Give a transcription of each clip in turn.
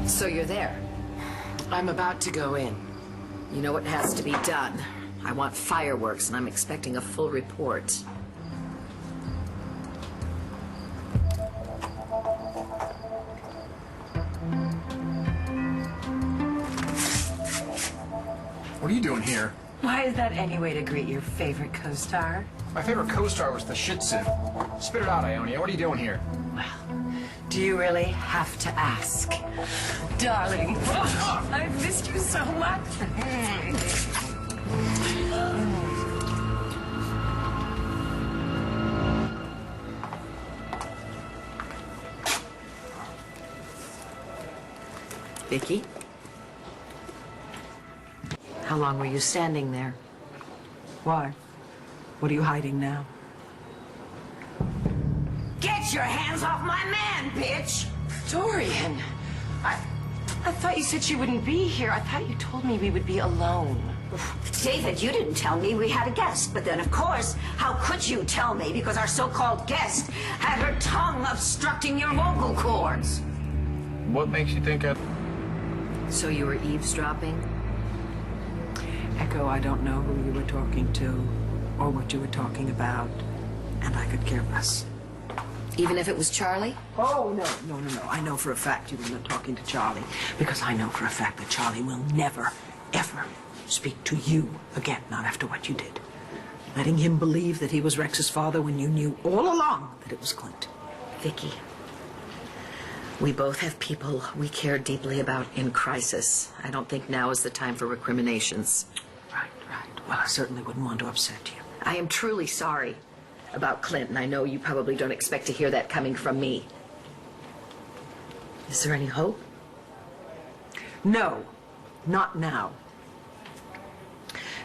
So you're there. I'm about to go in. You know what has to be done. I want fireworks, and I'm expecting a full report. What are you doing here? Why is that any way to greet your favorite co-star? My favorite co-star was the Shih Tzu. Spit it out, Ionia. What are you doing here? Well, do you really have to ask? Darling, I've missed you so much. Viki? How long were you standing there? Why? What are you hiding now? Get your hands off my man, bitch! Dorian, I thought you said you wouldn't be here. I thought you told me we would be alone. David, you didn't tell me we had a guest. But then, of course, how could you tell me? Because our so-called guest had her tongue obstructing your vocal cords. What makes you think I... So you were eavesdropping? Echo, I don't know who you were talking to or what you were talking about, and I could care less. Even if it was Charlie? Oh, no. I know for a fact you were not talking to Charlie, because I know for a fact that Charlie will never, ever speak to you again, not after what you did. Letting him believe that he was Rex's father when you knew all along that it was Clint. Viki, we both have people we care deeply about in crisis. I don't think now is the time for recriminations. Right. Well, I certainly wouldn't want to upset you. I am truly sorry about Clint, and I know you probably don't expect to hear that coming from me. Is there any hope? No, not now.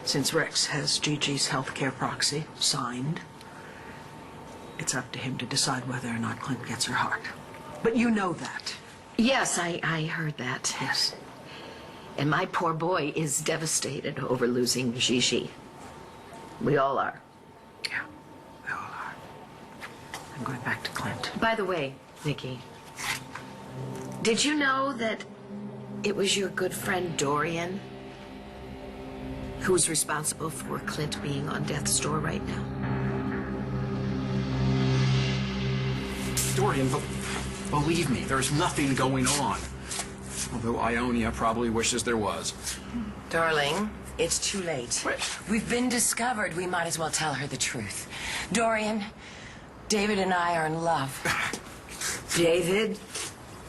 Since Rex has Gigi's healthcare proxy signed, it's up to him to decide whether or not Clint gets her heart. But you know that. Yes, I heard that. Yes. And my poor boy is devastated over losing Gigi. We all are. Yeah, we all are. I'm going back to Clint. By the way, Viki, did you know that it was your good friend Dorian who's responsible for Clint being on death's door right now? Dorian, believe me, there's nothing going on. Although Ionia probably wishes there was. Darling, it's too late. Wait. We've been discovered. We might as well tell her the truth. Dorian, David and I are in love. David,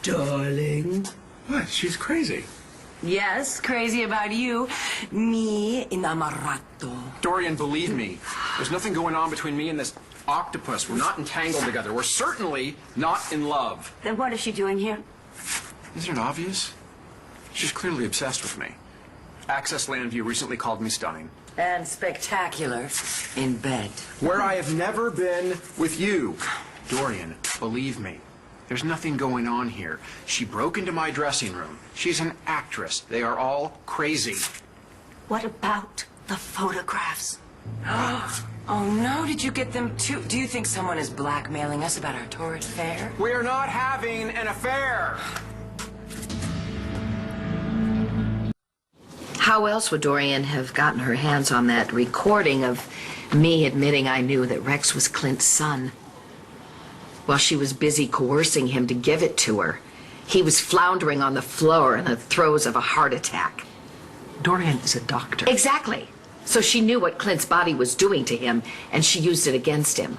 darling. What? She's crazy. Yes, crazy about you. Me inamorato. Dorian, believe me, there's nothing going on between me and this octopus. We're not entangled together. We're certainly not in love. Then what is she doing here? Isn't it obvious? She's clearly obsessed with me. Access Landview recently called me stunning. And spectacular in bed. Where I have never been with you. Dorian, believe me, there's nothing going on here. She broke into my dressing room. She's an actress. They are all crazy. What about the photographs? Oh no, did you get them too? Do you think someone is blackmailing us about our torrid affair? We're not having an affair. How else would Dorian have gotten her hands on that recording of me admitting I knew that Rex was Clint's son? While she was busy coercing him to give it to her, he was floundering on the floor in the throes of a heart attack. Dorian is a doctor. Exactly. So she knew what Clint's body was doing to him, and she used it against him.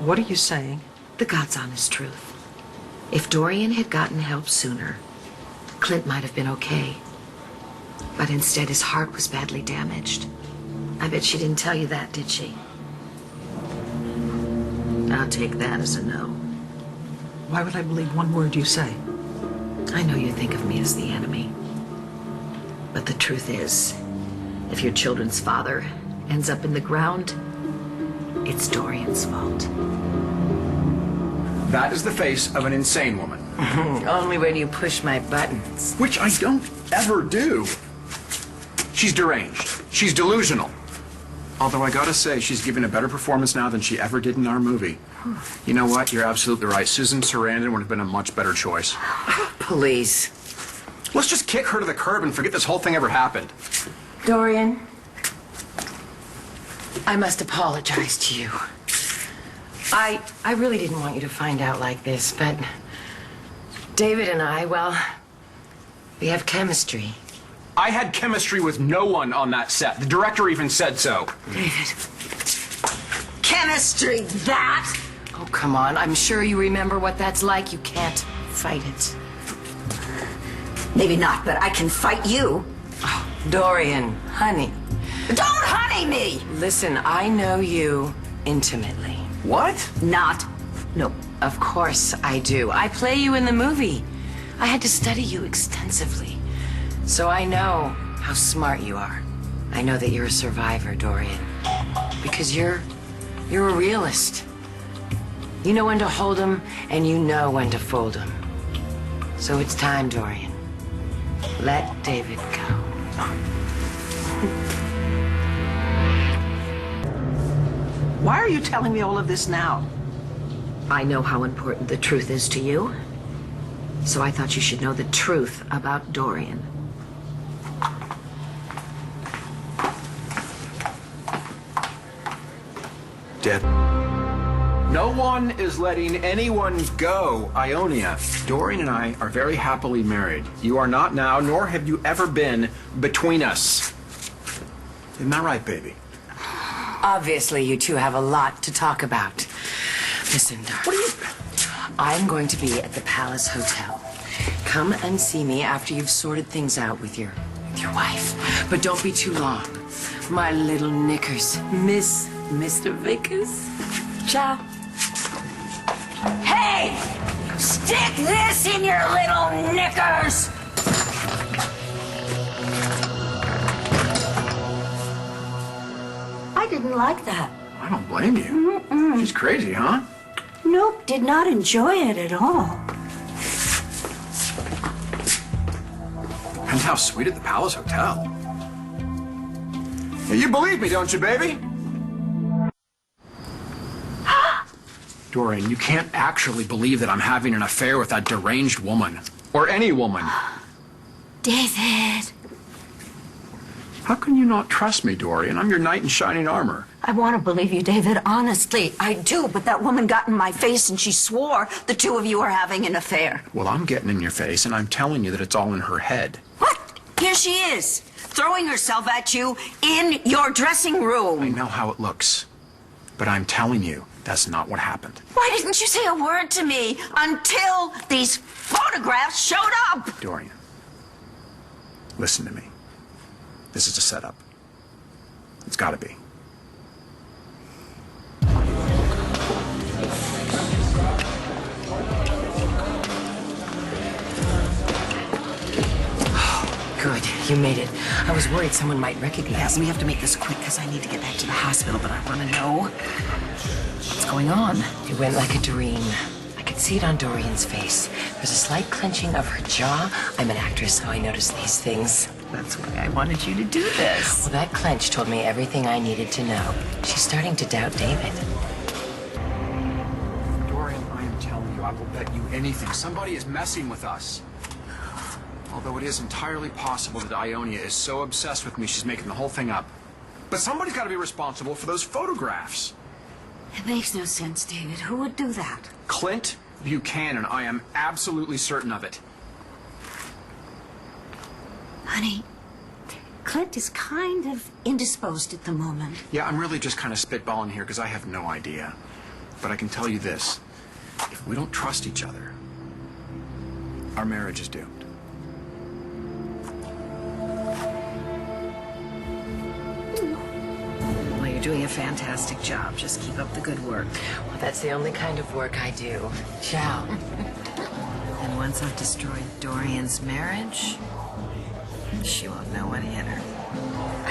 What are you saying? The God's honest truth. If Dorian had gotten help sooner, Clint might have been okay. But instead, his heart was badly damaged. I bet she didn't tell you that, did she? I'll take that as a no. Why would I believe one word you say? I know you think of me as the enemy. But the truth is, if your children's father ends up in the ground, it's Dorian's fault. That is the face of an insane woman. Only when you push my buttons. Which I don't ever do. She's deranged. She's delusional. Although I gotta say, she's given a better performance now than she ever did in our movie. You know what? You're absolutely right. Susan Sarandon would have been a much better choice. Please. Let's just kick her to the curb and forget this whole thing ever happened. Dorian, I must apologize to you. I really didn't want you to find out like this, but David and I, well, we have chemistry. I had chemistry with no one on that set. The director even said so. David. Chemistry, that? Oh, come on. I'm sure you remember what that's like. You can't fight it. Maybe not, but I can fight you. Oh, Dorian, honey. Don't honey me! Listen, I know you intimately. What? Not. No, of course I do. I play you in the movie. I had to study you extensively. So I know how smart you are. I know that you're a survivor, Dorian. Because you're a realist. You know when to hold 'em, and you know when to fold 'em. So it's time, Dorian. Let David go. Why are you telling me all of this now? I know how important the truth is to you. So I thought you should know the truth about Dorian. Dead. No one is letting anyone go, Ionia. Dorian and I are very happily married. You are not now, nor have you ever been between us. Isn't that right, baby? Obviously, you two have a lot to talk about. Listen, darling. I'm going to be at the Palace Hotel. Come and see me after you've sorted things out with your wife. But don't be too long. My little knickers. Miss Mr. Vickers. Ciao. Hey! Stick this in your little knickers! I didn't like that. I don't blame you. She's crazy, huh? Nope, did not enjoy it at all. And how sweet at the Palace Hotel. Yeah, you believe me, don't you, baby? Dorian, you can't actually believe that I'm having an affair with that deranged woman. Or any woman. David. How can you not trust me, Dorian? I'm your knight in shining armor. I want to believe you, David. Honestly, I do. But that woman got in my face and she swore the two of you are having an affair. Well, I'm getting in your face, and I'm telling you that it's all in her head. What? Here she is, throwing herself at you in your dressing I room. know how it looks. But I'm telling you, that's not what happened. Why didn't you say a word to me until these photographs showed up? Dorian, listen to me. This is a setup. It's gotta be. Good, you made it. I was worried someone might recognize Yes, me. we have to make this quick because I need to get back to the hospital, but I want to know what's going on. It went like a dream. I could see it on Dorian's face. There's a slight clenching of her jaw. I'm an actress, so I notice these things. That's why I wanted you to do this. Well, that clench told me everything I needed to know. She's starting to doubt David. Dorian, I am telling you, I will bet you anything. Somebody is messing with us. Although it is entirely possible that Ionia is so obsessed with me she's making the whole thing up. But somebody's got to be responsible for those photographs. It makes no sense, David. Who would do that? Clint Buchanan, I am absolutely certain of it. Honey, Clint is kind of indisposed at the moment. Yeah, I'm really just kind of spitballing here because I have no idea. But I can tell you this. If we don't trust each other, our marriage is doomed. Well, you're doing a fantastic job. Just keep up the good work. Well, that's the only kind of work I do. Ciao. And once I've destroyed Dorian's marriage, she won't know what hit her.